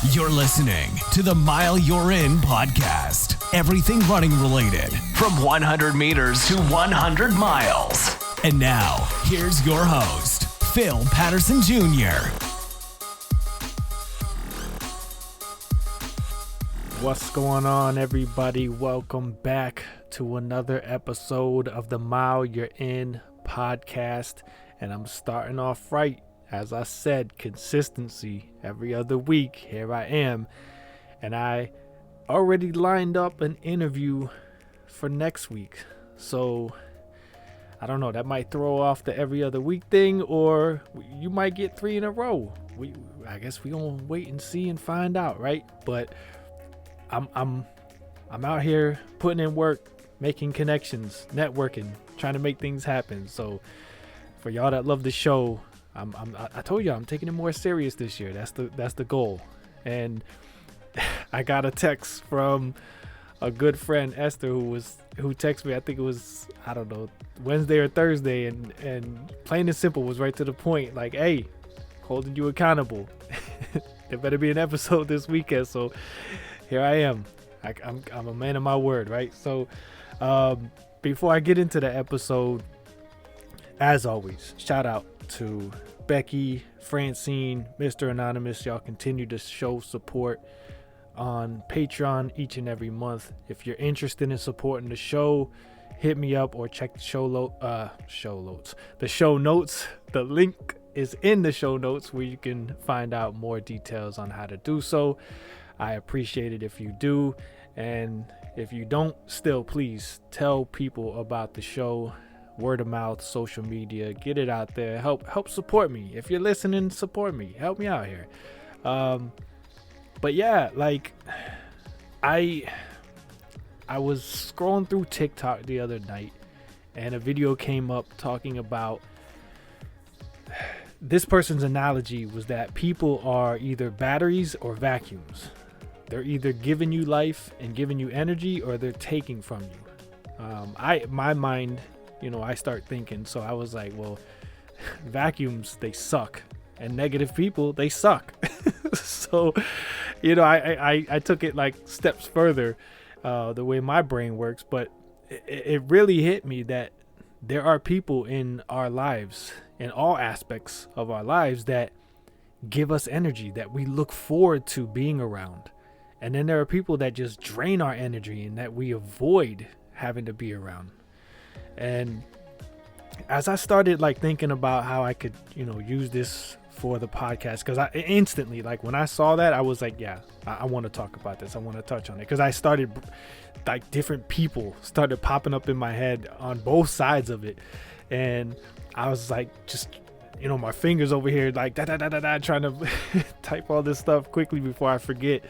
You're listening to the Mile You're In podcast. Everything running related from 100 meters to 100 miles. And now, here's your host, Phil Patterson Jr. What's going on, everybody? Welcome back to another episode of the Mile You're In podcast. And I'm starting off right. As I said, consistency every other week. Here I am. And I already lined up an interview for next week. So I don't know, that might throw off the every other week thing, or you might get 3 in a row. I guess we gonna wait and see and find out, right? But I'm out here putting in work, making connections, networking, trying to make things happen. So for y'all that love the show, I told you I'm taking it more serious this year. That's the goal. And I got a text from a good friend, Esther, who texted me. I think it was, I don't know, Wednesday or Thursday, and plain and simple, was right to the point. Like, hey, holding you accountable. There better be an episode this weekend. So here I am. I'm a man of my word, right? So before I get into the episode, as always, shout out to Becky, Francine, Mr. Anonymous. Y'all continue to show support on Patreon each and every month. If you're interested in supporting the show, hit me up or check the show notes. The link is in the show notes where you can find out more details on how to do so. I appreciate it if you do, and if you don't, still please tell people about the show. Word of mouth, social media, get it out there. Help support me. If you're listening, support me. Help me out here. But yeah, like I was scrolling through TikTok the other night, and a video came up talking about this person's analogy was that people are either batteries or vacuums. They're either giving you life and giving you energy, or they're taking from you. My mind, I start thinking. So I was like, well, vacuums, they suck. And negative people, they suck. So, I took it like steps further, the way my brain works. But it really hit me that there are people in our lives, in all aspects of our lives, that give us energy, that we look forward to being around. And then there are people that just drain our energy and that we avoid having to be around. And as I started thinking about how I could, use this for the podcast, because I instantly, when I saw that, I was like, yeah, I want to talk about this. I want to touch on it, because I started, different people started popping up in my head on both sides of it. And I was just, my fingers over here, trying to type all this stuff quickly before I forget.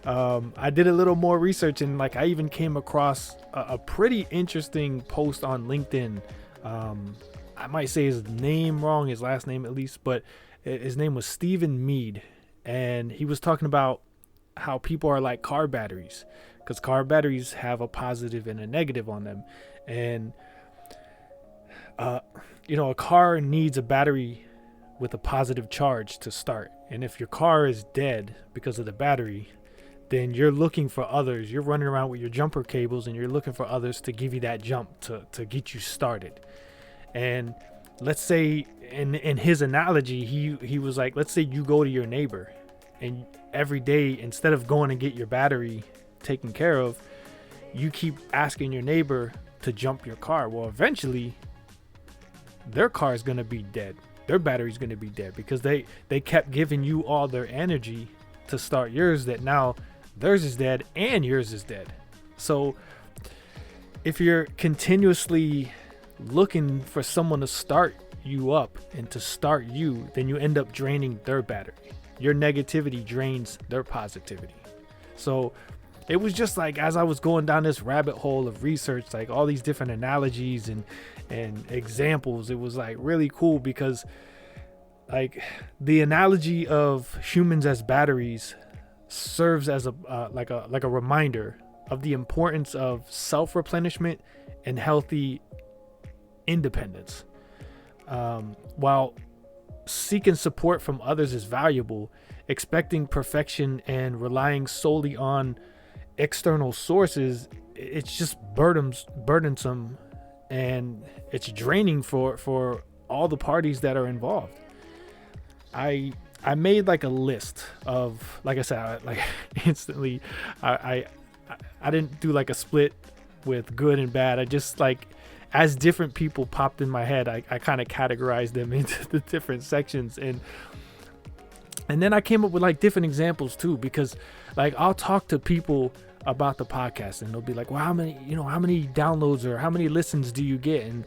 I did a little more research, and I even came across a pretty interesting post on LinkedIn. I might say his name wrong, his last name at least, but his name was Stephen Mead, and he was talking about how people are like car batteries, because car batteries have a positive and a negative on them. And a car needs a battery with a positive charge to start. And if your car is dead because of the battery, then you're looking for others. You're running around with your jumper cables, and you're looking for others to give you that jump to get you started. And let's say in his analogy, he was like, let's say you go to your neighbor, and every day, instead of going and get your battery taken care of, you keep asking your neighbor to jump your car. Well, eventually their car is going to be dead. Their battery is going to be dead, because they kept giving you all their energy to start yours, that now theirs is dead and yours is dead. So if you're continuously looking for someone to start you up and to start you, then you end up draining their battery. Your negativity drains their positivity. So it was just as I was going down this rabbit hole of research, all these different analogies and examples, it was really cool, because the analogy of humans as batteries serves as a reminder of the importance of self-replenishment and healthy independence. While seeking support from others is valuable, expecting perfection and relying solely on external sources, it's just burdensome, and it's draining for all the parties that are involved. I made like a list of, like I said, like instantly, I didn't do like a split with good and bad. I just, like, as different people popped in my head, I kind of categorized them into the different sections, and then I came up with like different examples too, because like I'll talk to people about the podcast and they'll be like, well, how many downloads or how many listens do you get? And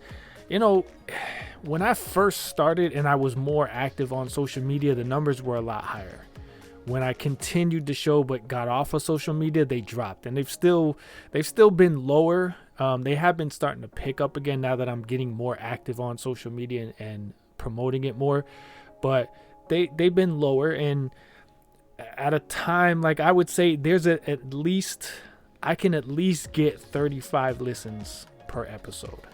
when I first started and I was more active on social media, the numbers were a lot higher. When I continued the show but got off of social media, they dropped, and they've still been lower. They have been starting to pick up again now that I'm getting more active on social media and promoting it more, but they've been lower. And at a time, like, I would say I can at least get 35 listens per episode.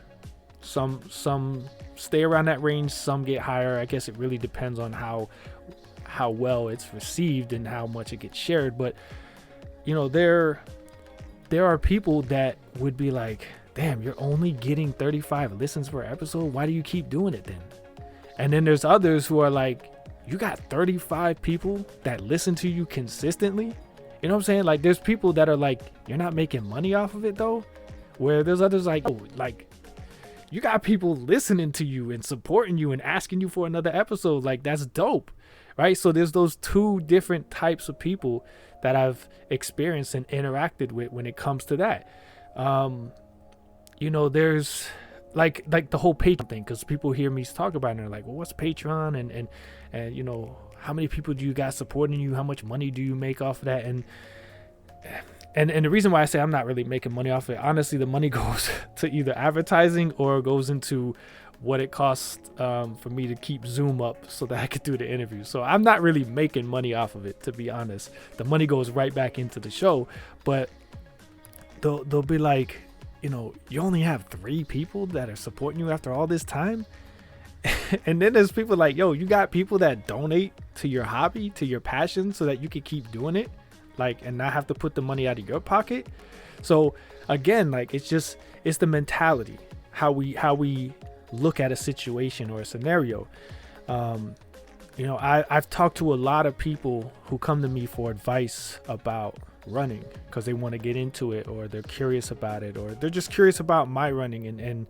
Some stay around that range, some get higher. I guess it really depends on how well it's received and how much it gets shared. But there are people that would be like, damn, you're only getting 35 listens per episode, why do you keep doing it then? And then there's others who are like, you got 35 people that listen to you consistently. You know what I'm saying? Like, there's people that are like, you're not making money off of it though, where there's others like, oh, like, you got people listening to you and supporting you and asking you for another episode. Like, that's dope, right? So there's those two different types of people that I've experienced and interacted with when it comes to that. There's like the whole Patreon thing, because people hear me talk about it and they're like, well, what's Patreon? And how many people do you got supporting you? How much money do you make off of that? And the reason why I say I'm not really making money off it, honestly, the money goes to either advertising or goes into what it costs for me to keep Zoom up so that I could do the interview. So I'm not really making money off of it, to be honest. The money goes right back into the show. But they'll be like, you only have 3 people that are supporting you after all this time. And then there's people like, yo, you got people that donate to your hobby, to your passion, so that you can keep doing it, like, and not have to put the money out of your pocket. So again, like, it's the mentality, how we look at a situation or a scenario. I've talked to a lot of people who come to me for advice about running because they want to get into it, or they're curious about it, or they're just curious about my running and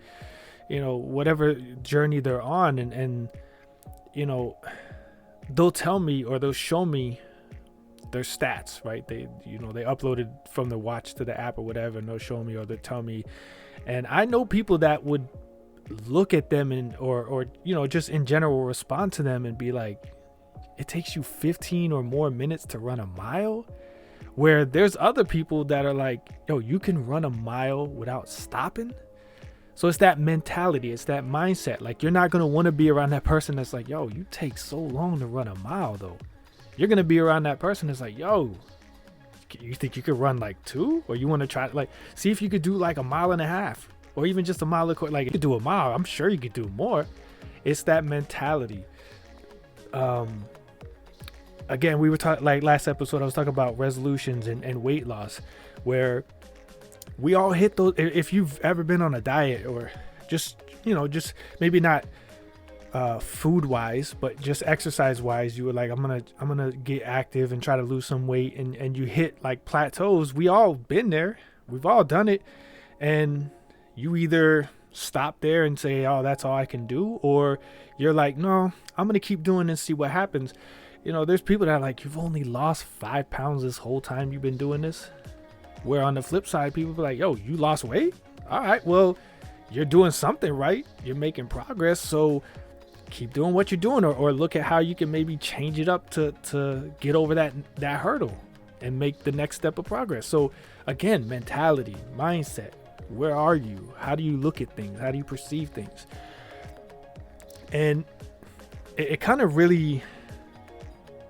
whatever journey they're on, and they'll tell me, or they'll show me their stats, right? They uploaded from the watch to the app or whatever, and they'll show me, or they'll tell me. And I know people that would look at them and or just in general respond to them and be like, it takes you 15 or more minutes to run a mile, where there's other people that are like, yo, you can run a mile without stopping. So it's that mentality, it's that mindset. Like, you're not going to want to be around that person that's like, yo, you take so long to run a mile though. You're going to be around that person that's like, yo, you think you could run like 2? Or you want to try, like, see if you could do like a mile and a half, or even just a mile. Like, you could do a mile. I'm sure you could do more. It's that mentality. Again, we were talking, like last episode, I was talking about resolutions and weight loss, where we all hit those. If you've ever been on a diet, or just maybe not food wise, but just exercise wise, you were like, I'm gonna get active and try to lose some weight, and you hit like plateaus. We all been there. We've all done it. And you either stop there and say, oh, that's all I can do, or you're like, no, I'm gonna keep doing and see what happens. There's people that are like, you've only lost 5 pounds this whole time you've been doing this. Where on the flip side, people be like, yo, you lost weight? All right, well, you're doing something right. You're making progress. So keep doing what you're doing, or look at how you can maybe change it up to get over that hurdle and make the next step of progress. So again, mentality, mindset. Where are you? How do you look at things? How do you perceive things? And it kind of really,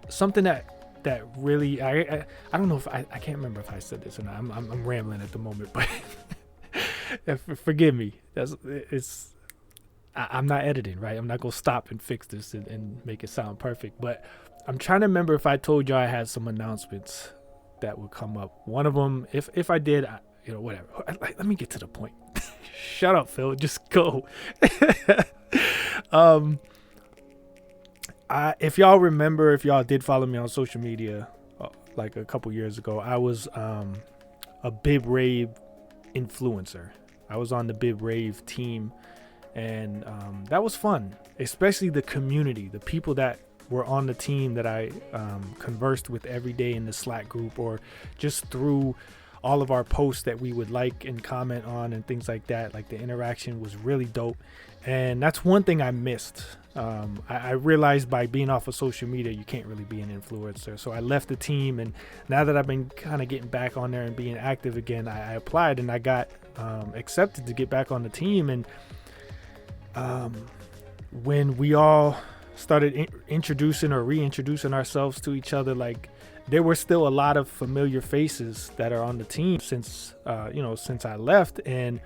something that really, I don't know if I can't remember if I said this or not. I'm rambling at the moment, but forgive me. I'm not editing, right? I'm not going to stop and fix this and make it sound perfect. But I'm trying to remember if I told you I had some announcements that would come up. One of them, if I did, whatever. Let me get to the point. Shut up, Phil. Just go. If y'all remember, if y'all did follow me on social media, like a couple years ago, I was a Bib Rave influencer. I was on the Bib Rave team, and that was fun, especially the community, the people that were on the team that I conversed with every day in the Slack group, or just through all of our posts that we would like and comment on and things like that. Like, the interaction was really dope. And that's one thing I missed. I realized by being off of social media, you can't really be an influencer. So I left the team, and now that I've been kind of getting back on there and being active again, I applied and I got accepted to get back on the team. And when we all started introducing or reintroducing ourselves to each other, like, there were still a lot of familiar faces that are on the team since I left, and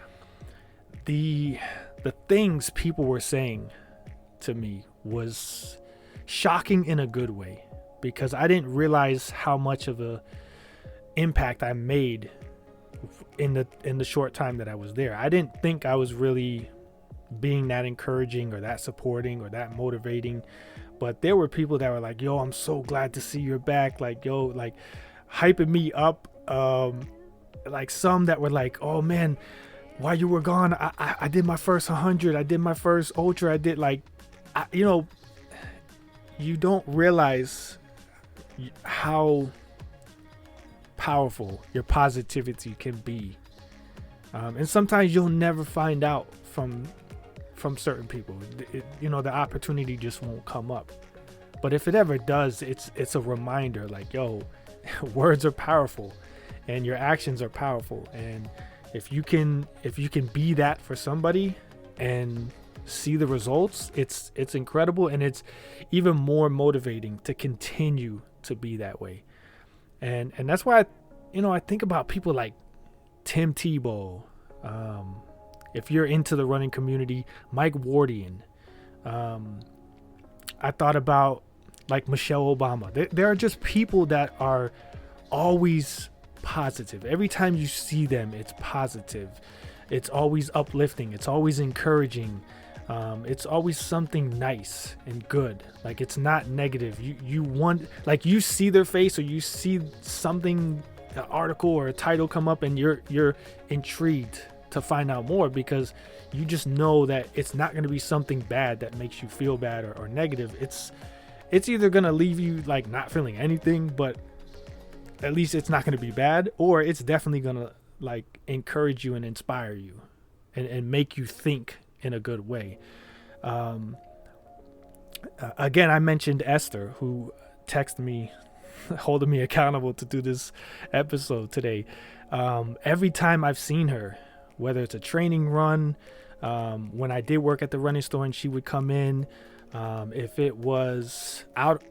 the things people were saying to me was shocking in a good way, because I didn't realize how much of a impact I made in the short time that I was there. I didn't think I was really being that encouraging or that supporting or that motivating, but there were people that were like, yo, I'm so glad to see you're back, like, yo, like, hyping me up. Like, some that were like, oh man, while you were gone, I did my first 100, I did my first ultra, I did, like, you don't realize how powerful your positivity can be, and sometimes you'll never find out from certain people. The opportunity just won't come up. But if it ever does, it's a reminder, like, yo, words are powerful and your actions are powerful. And if you can be that for somebody and see the results, it's incredible, and it's even more motivating to continue to be that way. And that's why I think about people like Tim Tebow, if you're into the running community, Mike Wardian. I thought about, like, Michelle Obama. There are just people that are always positive. Every time you see them, it's positive. It's always uplifting. It's always encouraging. It's always something nice and good. Like, it's not negative. You want, like, you see their face, or you see something, an article or a title come up, and you're intrigued to find out more, because you just know that it's not going to be something bad that makes you feel bad or negative. It's either going to leave you, like, not feeling anything, but at least it's not going to be bad, or it's definitely going to, like, encourage you and inspire you and make you think in a good way. Again, I mentioned Esther, who texted me, holding me accountable to do this episode today. Every time I've seen her, whether it's a training run, when I did work at the running store and she would come in, if it was out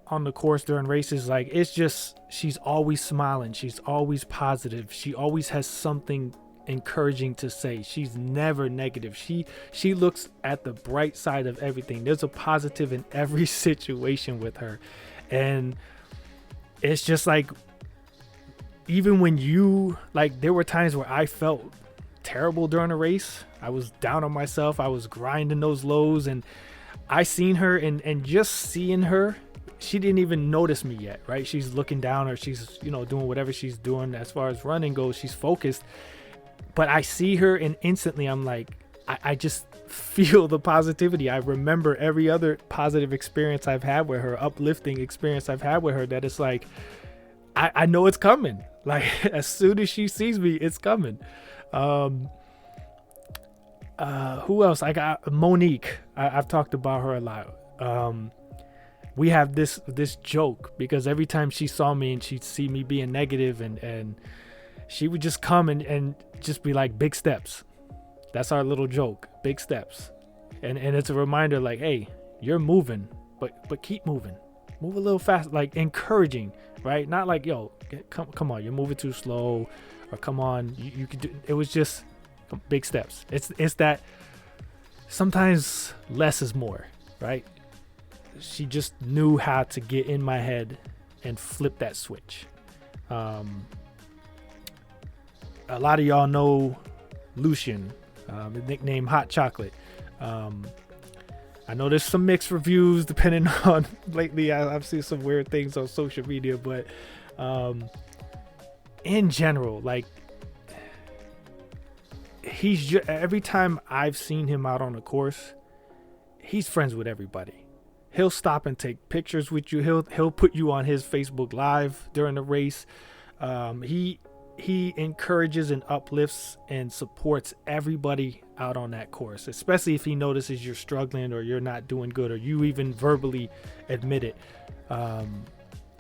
on the course during races, like, it's just, she's always smiling, she's always positive, she always has something encouraging to say. She's never negative. She looks at the bright side of everything. There's a positive in every situation with her. And it's just like, even when there were times where I felt terrible during a race, I was down on myself, I was grinding those lows, and I seen her, and just seeing her, she didn't even notice me yet, right? She's looking down, or she's doing whatever she's doing as far as running goes. She's focused, but I see her, and instantly I'm like, I just feel the positivity. I remember every other positive experience I've had with her, uplifting experience I've had with her, that it's like, I know it's coming. Like, as soon as she sees me, it's coming. Who else? I got Monique. I've talked about her a lot. We have this joke, because every time she saw me and she'd see me being negative, and she would just come and just be like, big steps. That's our little joke, big steps. And it's a reminder, like, hey, you're moving, but keep moving. Move a little fast, like, encouraging, right? Not like, yo, come on, you're moving too slow, or come on, you can do. It was just big steps. It's that sometimes less is more, right? She just knew how to get in my head and flip that switch. A lot of y'all know Lucian, the nickname Hot Chocolate. I know there's some mixed reviews depending on, lately I've seen some weird things on social media, but in general, like, every time I've seen him out on a course, he's friends with everybody. He'll stop and take pictures with you. He'll put you on his Facebook Live during the race. He encourages and uplifts and supports everybody out on that course, especially if he notices you're struggling or you're not doing good, or you even verbally admit it.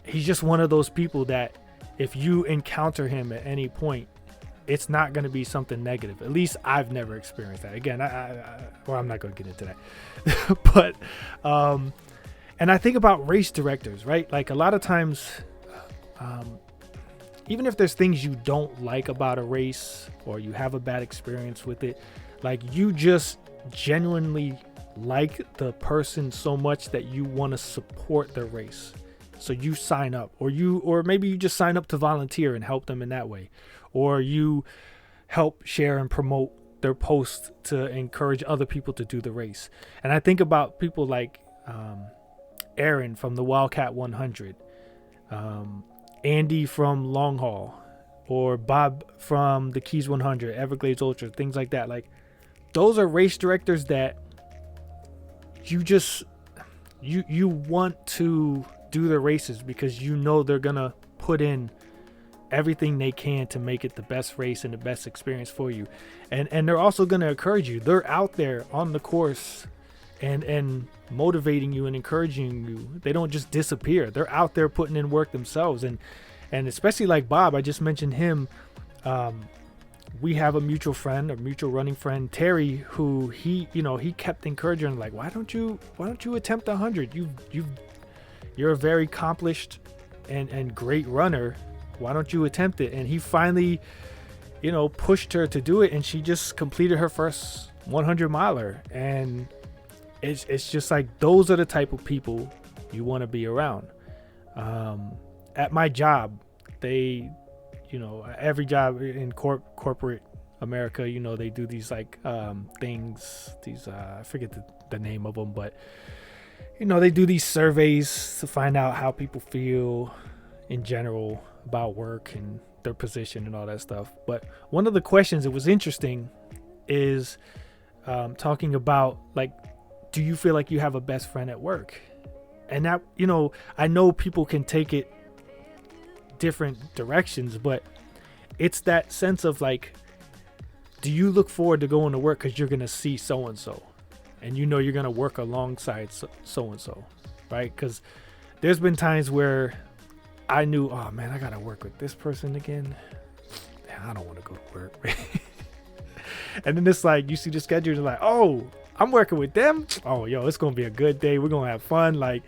He's just one of those people that if you encounter him at any point, it's not going to be something negative. At least I've never experienced that. Again, I'm not going to get into that. But, and I think about race directors, right? Like, a lot of times, even if there's things you don't like about a race or you have a bad experience with it, like, you just genuinely like the person so much that you want to support the race. So you sign up, or maybe you just sign up to volunteer and help them in that way. Or you help share and promote their posts to encourage other people to do the race. And I think about people like Aaron from the Wildcat 100, Andy from Long Haul, or Bob from the Keys 100, Everglades Ultra, things like that. Like, those are race directors that you want to do the races because you know they're gonna put in everything they can to make it the best race and the best experience for you. And they're also going to encourage you. They're out there on the course and motivating you and encouraging you. They don't just disappear. They're out there putting in work themselves. And especially like Bob, I just mentioned him. We have a mutual running friend, Terry, who he kept encouraging, like, why don't you attempt 100? You're a very accomplished and great runner. Why don't you attempt it? And he finally, pushed her to do it, and she just completed her first 100 miler. And it's just like, those are the type of people you want to be around. At my job, they, every job in corporate America, they do these like things, these I forget the name of them, but they do these surveys to find out how people feel in general about work and their position and all that stuff. But one of the questions that was interesting is talking about, like, do you feel like you have a best friend at work? And that, I know people can take it different directions, but it's that sense of, like, do you look forward to going to work because you're going to see so-and-so and you're going to work alongside so-and-so, right? Because there's been times where I knew, oh man, I gotta work with this person again. I don't want to go to work. And then it's like, you see the schedule, you're like, oh, I'm working with them. Oh, yo, it's gonna be a good day. We're gonna have fun. Like,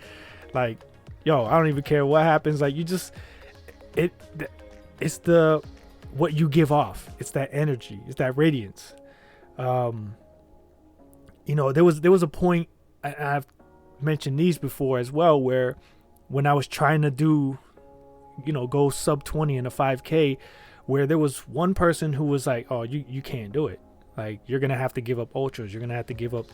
yo, I don't even care what happens. Like, it's what you give off. It's that energy. It's that radiance. There was a point, I've mentioned these before as well, where when I was trying to do, go sub 20 in a 5K, where there was one person who was like, oh, you can't do it. Like, you're going to have to give up ultras. You're going to have to give up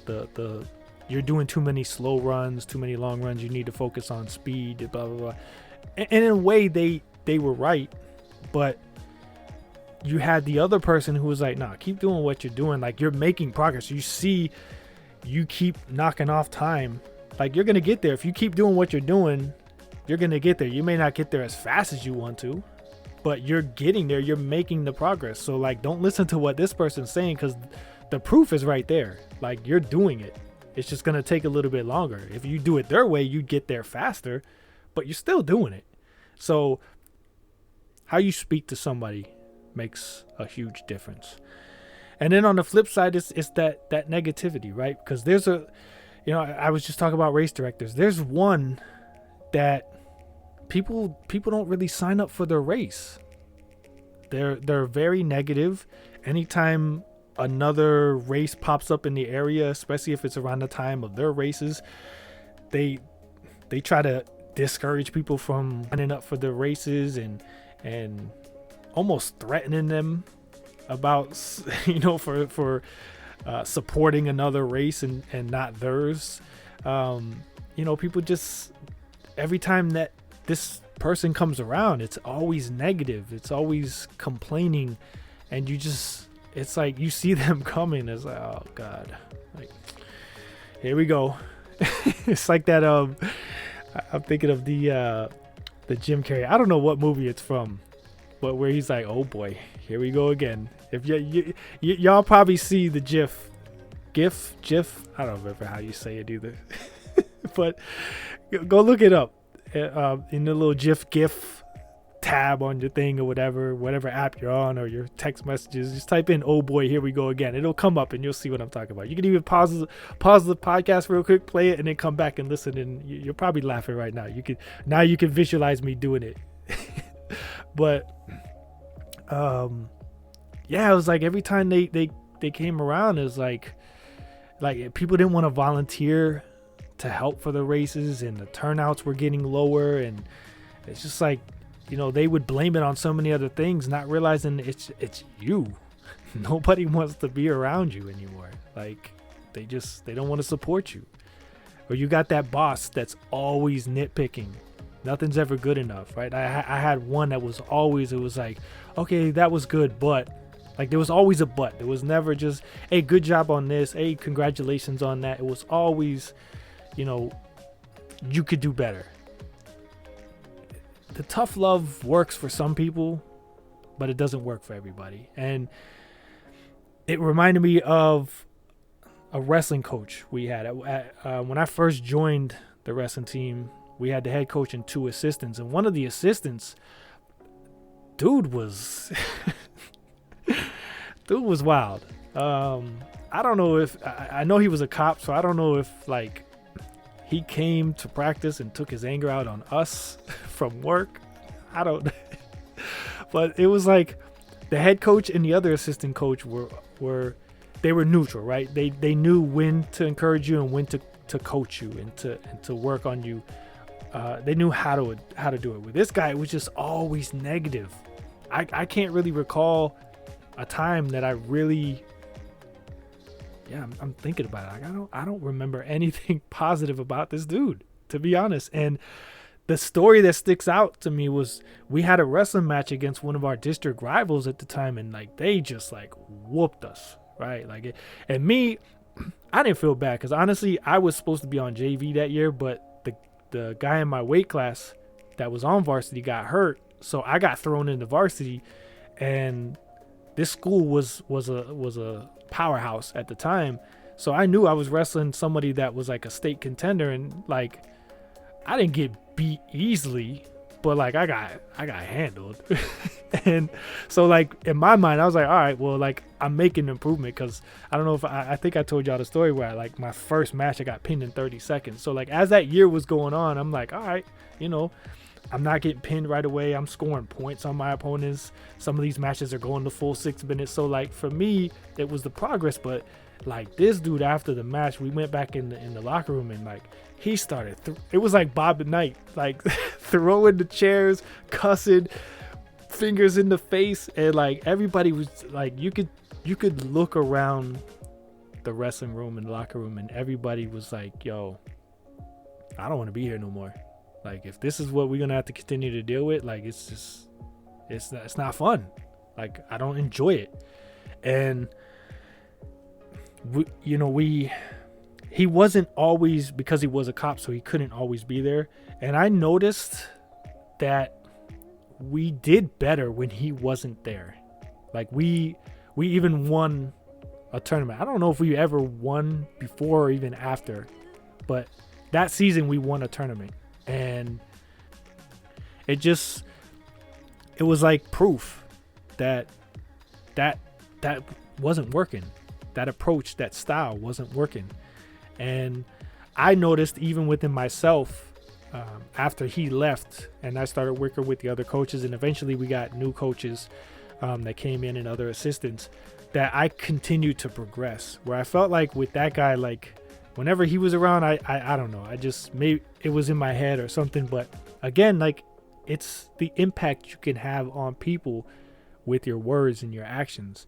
you're doing too many slow runs, too many long runs. You need to focus on speed, blah, blah, blah. And in a way, they were right. But you had the other person who was like, nah, keep doing what you're doing. Like, you're making progress. You see, you keep knocking off time. Like, you're going to get there. If you keep doing what you're doing, you're going to get there. You may not get there as fast as you want to, but you're getting there. You're making the progress. So, like, don't listen to what this person's saying, because the proof is right there. Like, you're doing it. It's just going to take a little bit longer. If you do it their way, you'd get there faster, but you're still doing it. So how you speak to somebody makes a huge difference. And then on the flip side, it's that negativity, right? Because there's I was just talking about race directors. There's one that people don't really sign up for their race. They're very negative. Anytime another race pops up in the area, especially if it's around the time of their races, they try to discourage people from signing up for the races and almost threatening them about, for supporting another race and not theirs. People just, every time that this person comes around, it's always negative, it's always complaining, and it's like you see them coming. It's like, oh God, like, here we go. It's like that. I'm thinking of the Jim Carrey. I don't know what movie it's from, but where he's like, oh boy, here we go again. If y'all probably see the GIF. I don't remember how you say it either, but go look it up in the little GIF tab on your thing or whatever app you're on, or your text messages. Just type in, oh boy, here we go again. It'll come up and you'll see what I'm talking about. You can even pause the podcast real quick, play it, and then come back and listen, and you're probably laughing right now. You can visualize me doing it. But it was like every time they came around, it was like people didn't want to volunteer to help for the races, and the turnouts were getting lower, and it's just like, they would blame it on so many other things, not realizing it's you. Nobody wants to be around you anymore. Like, they don't want to support you. Or you got that boss that's always nitpicking. Nothing's ever good enough, right? I had one that was always, it was like, okay, that was good, but like, there was always a but. There was never just, hey, good job on this. Hey, congratulations on that. It was always, you could do better. The tough love works for some people, but it doesn't work for everybody. And it reminded me of a wrestling coach we had. When I first joined the wrestling team, we had the head coach and 2 assistants. And one of the assistants, dude was wild. I don't know if, I know he was a cop, so I don't know if like he came to practice and took his anger out on us from work. I don't know. But it was like the head coach and the other assistant coach were neutral, right? They knew when to encourage you and when to coach you and to work on you. They knew how to do it. With this guy, it was just always negative. I can't really recall a time that I really, I'm thinking about it. Like, I don't remember anything positive about this dude, to be honest. And the story that sticks out to me was we had a wrestling match against one of our district rivals at the time, and like they just like whooped us, right? Like, and me, I didn't feel bad because honestly, I was supposed to be on JV that year, but the guy in my weight class that was on varsity got hurt, so I got thrown into varsity, and this school was a powerhouse at the time, so I knew I was wrestling somebody that was like a state contender, and like I didn't get beat easily, but like I got handled. And so like in my mind, I was like, all right, well, like I'm making improvement, because I don't know if I think I told y'all the story where like my first match I got pinned in 30 seconds. So like as that year was going on, I'm like, all right, I'm not getting pinned right away. I'm scoring points on my opponents. Some of these matches are going the full 6 minutes. So like for me, it was the progress. But like this dude, after the match, we went back in the locker room, and like he started. It was like Bob the Knight, like throwing the chairs, cussing, fingers in the face, and like everybody was like, you could look around the wrestling room and the locker room, and everybody was like, yo, I don't want to be here no more. Like, if this is what we're gonna have to continue to deal with, like, it's not fun. Like, I don't enjoy it. And he wasn't always, because he was a cop, so he couldn't always be there. And I noticed that we did better when he wasn't there. Like, we even won a tournament. I don't know if we ever won before or even after, but that season we won a tournament. And it was like proof that wasn't working. That approach, that style wasn't working. And I noticed even within myself, after he left and I started working with the other coaches, and eventually we got new coaches that came in and other assistants. that I continued to progress, where I felt like with that guy, like whenever he was around, I don't know, I just, maybe it was in my head or something. But again, like, it's the impact you can have on people with your words and your actions.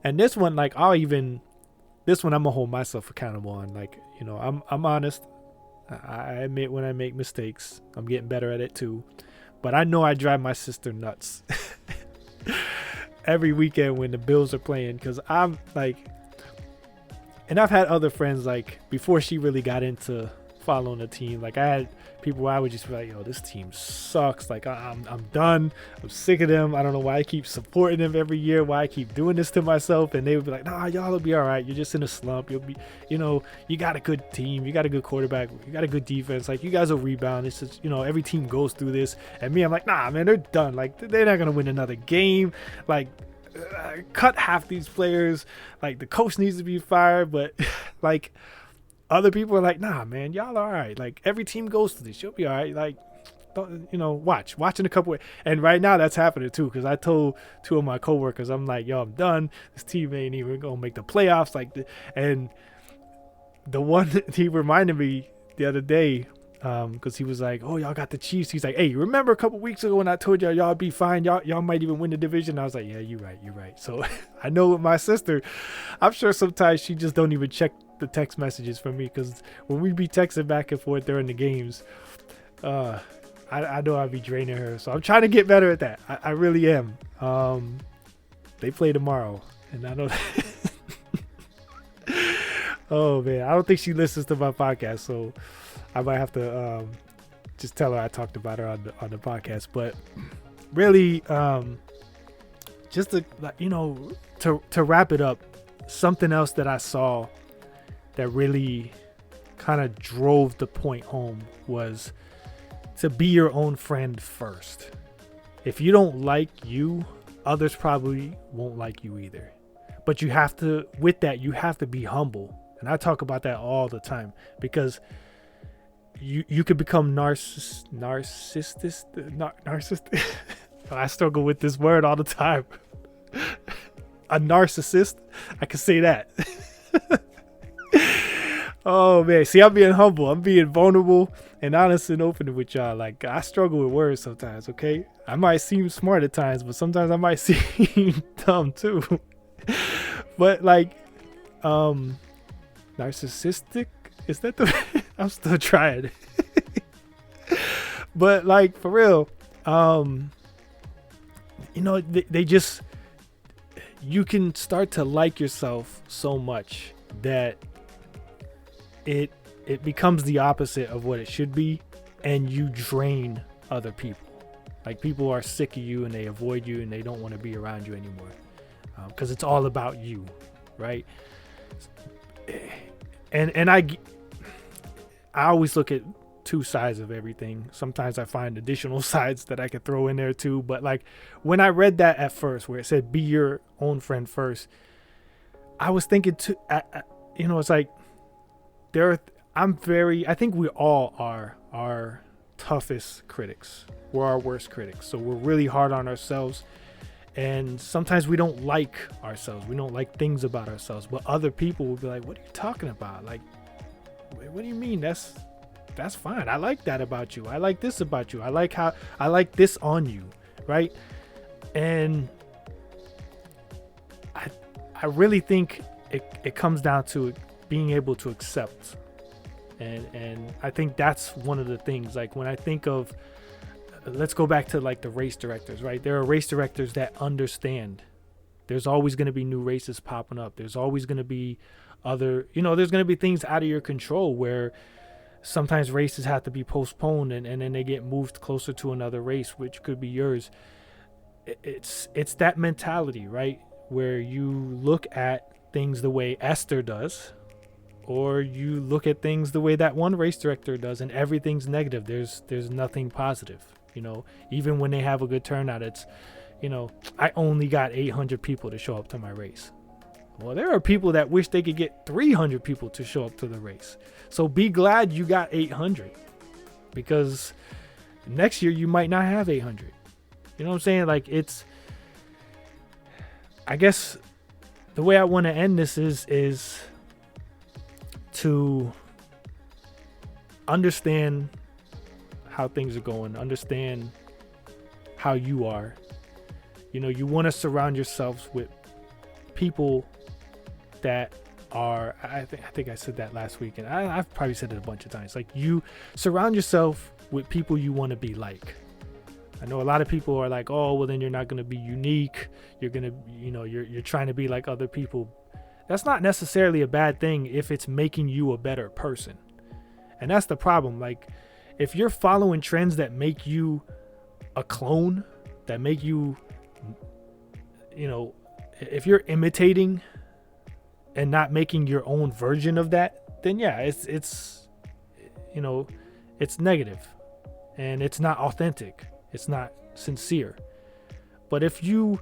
And this one, like, I'm gonna hold myself accountable on. Like, you know, I'm honest. I admit when I make mistakes. I'm getting better at it too. But I know I drive my sister nuts every weekend when the Bills are playing, because I'm like, and I've had other friends, like, before she really got into following the team, like, I had people where I would just be like, yo, this team sucks. Like, I'm done. I'm sick of them. I don't know why I keep supporting them every year, why I keep doing this to myself. And they would be like, nah, y'all will be all right. You're just in a slump. You'll be, you know, you got a good team. You got a good quarterback. You got a good defense. Like, you guys will rebound. It's just, you know, every team goes through this. And me, I'm like, nah, man, they're done. Like, they're not going to win another game. Like, cut half these players. Like, the coach needs to be fired. But, like, other people are like, nah, man, y'all are all right. Like, every team goes through this. You'll be all right. Like, don't, you know, watching a couple. And right now that's happening too, because I told two of my coworkers, I'm like, yo, I'm done. This team ain't even gonna make the playoffs. Like, and the one he reminded me the other day, because he was like, oh, y'all got the Chiefs. He's like, hey, remember a couple weeks ago when I told y'all be fine? Y'all might even win the division. I was like, yeah, you're right. So I know with my sister, I'm sure sometimes she just don't even check the text messages from me, because when we be texting back and forth during the games, I know I'd be draining her. So I'm trying to get better at that. I really am. They play tomorrow, and I know that. Oh man, I don't think she listens to my podcast, so I might have to just tell her I talked about her on the podcast. But really, just to, you know, to wrap it up, something else that I saw that really kind of drove the point home was to be your own friend first. If you don't like you, others probably won't like you either. But you have to, with that, you have to be humble. And I talk about that all the time, because you could become narcissistic. I struggle with this word all the time. A narcissist. I can say that. Oh man, see, I'm being humble. I'm being vulnerable and honest and open with y'all. Like, I struggle with words sometimes, okay? I might seem smart at times, but sometimes I might seem dumb too. But like, narcissistic, is that the I'm still trying. But like, for real, you know, they just, you can start to like yourself so much that it becomes the opposite of what it should be, and you drain other people. Like, people are sick of you and they avoid you and they don't want to be around you anymore, because it's all about you, right? And I always look at two sides of everything. Sometimes I find additional sides that I could throw in there too. But like, when I read that at first, where it said be your own friend first, I was thinking too, you know, it's like, I think we all are our toughest critics. We're our worst critics. So we're really hard on ourselves. And sometimes we don't like ourselves. We don't like things about ourselves. But other people will be like, what are you talking about? Like, what do you mean? That's fine. I like that about you. I like this about you. I like this on you. Right? And I really think it comes down to being able to accept. And I think that's one of the things, like, when I think of, let's go back to like the race directors, right? There are race directors that understand there's always going to be new races popping up. There's always going to be there's going to be things out of your control where sometimes races have to be postponed and then they get moved closer to another race, which could be yours. It's that mentality, right? Where you look at things the way Esther does, or you look at things the way that one race director does, and everything's negative. There's nothing positive. You know, even when they have a good turnout, it's, you know, I only got 800 people to show up to my race. Well, there are people that wish they could get 300 people to show up to the race. So be glad you got 800, because next year you might not have 800. You know what I'm saying? Like, I guess the way I want to end this is to understand how things are going, understand how you are. You know, you want to surround yourselves with people that are, I think I said that last week, and I've probably said it a bunch of times. Like, you surround yourself with people you want to be like. I know a lot of people are like, oh, well, then you're not going to be unique. You're going to, you're trying to be like other people. That's not necessarily a bad thing if it's making you a better person. And that's the problem. Like, if you're following trends that make you a clone, that make you, if you're imitating and not making your own version of that, then yeah, it's negative and it's not authentic. It's not sincere. But if you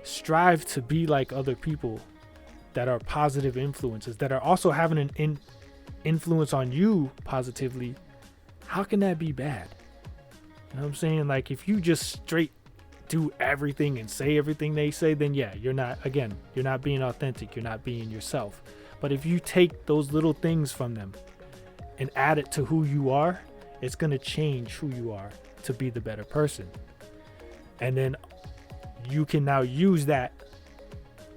strive to be like other people that are positive influences, that are also having an influence on you positively, how can that be bad? You know what I'm saying? Like, if you just straight do everything and say everything they say, then yeah, you're not being authentic. You're not being yourself. But if you take those little things from them and add it to who you are, it's going to change who you are to be the better person. And then you can now use that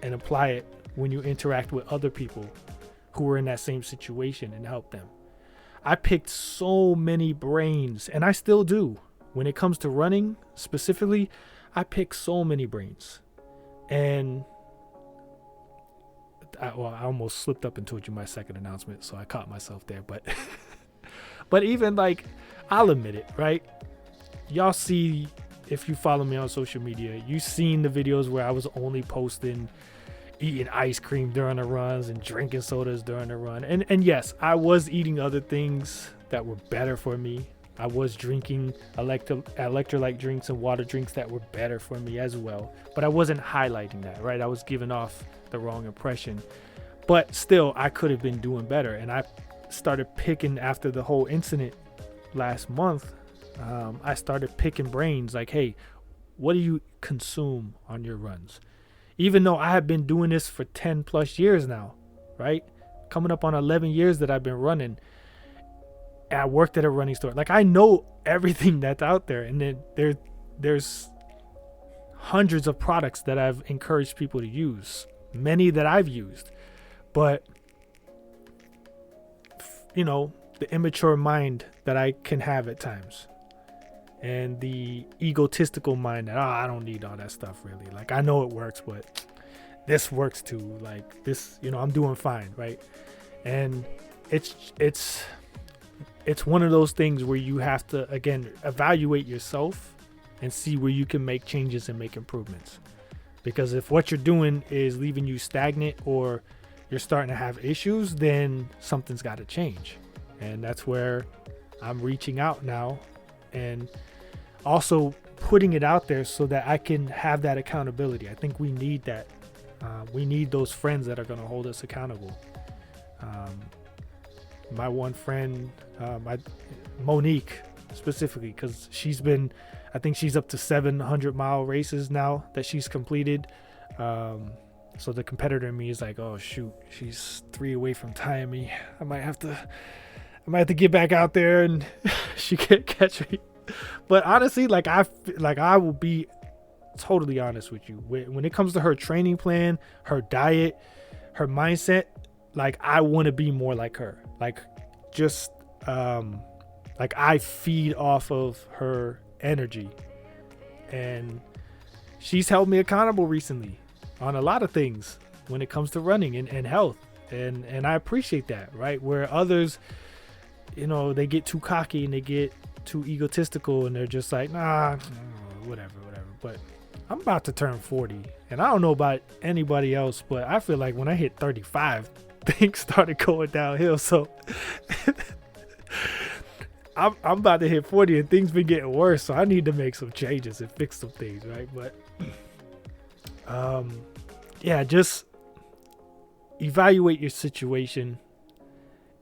and apply it when you interact with other people who are in that same situation and help them. I picked so many brains, and I still do. When it comes to running specifically, I pick so many brains. And I almost slipped up and told you my second announcement, so I caught myself there. But even, like, I'll admit it, right? Y'all see, if you follow me on social media, you've seen the videos where I was only posting eating ice cream during the runs and drinking sodas during the run. And yes, I was eating other things that were better for me. I was drinking electrolyte drinks and water drinks that were better for me as well. But I wasn't highlighting that, right? I was giving off the wrong impression. But still, I could have been doing better. And I started picking, after the whole incident last month, I started picking brains like, hey, what do you consume on your runs? Even though I have been doing this for 10 plus years now, right? Coming up on 11 years that I've been running. And I worked at a running store. Like, I know everything that's out there. And then there's hundreds of products that I've encouraged people to use. Many that I've used. But, the immature mind that I can have at times. And the egotistical mind that, I don't need all that stuff really. Like, I know it works, but this works too. Like, this, I'm doing fine, right? And it's one of those things where you have to, again, evaluate yourself and see where you can make changes and make improvements. Because if what you're doing is leaving you stagnant or you're starting to have issues, then something's got to change. And that's where I'm reaching out now and also putting it out there so that I can have that accountability. I think we need that. We need those friends that are going to hold us accountable. My one friend, Monique specifically, because I think she's up to 700-mile races now that she's completed. So the competitor in me is like, oh shoot, she's 3 away from tying me. I might have to get back out there and she can't catch me. But honestly, I will be totally honest with you. When it comes to her training plan, her diet, her mindset, like, I want to be more like her. Like, just like, I feed off of her energy. And she's held me accountable recently on a lot of things when it comes to running and health. And I appreciate that, right? Where others, they get too cocky and they get too egotistical and they're just like, nah, whatever. But I'm about to turn 40 and I don't know about anybody else, but I feel like when I hit 35, things started going downhill. So I'm about to hit 40 and things been getting worse. So I need to make some changes and fix some things, right? But yeah, just evaluate your situation.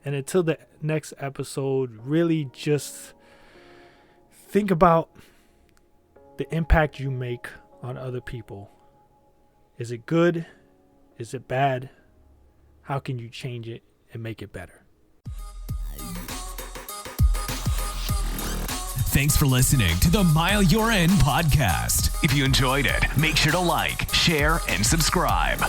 And until the next episode, really just think about the impact you make on other people. Is it good? Is it bad? How can you change it and make it better? Thanks for listening to the Mile You're In podcast. If you enjoyed it, make sure to like, share, and subscribe.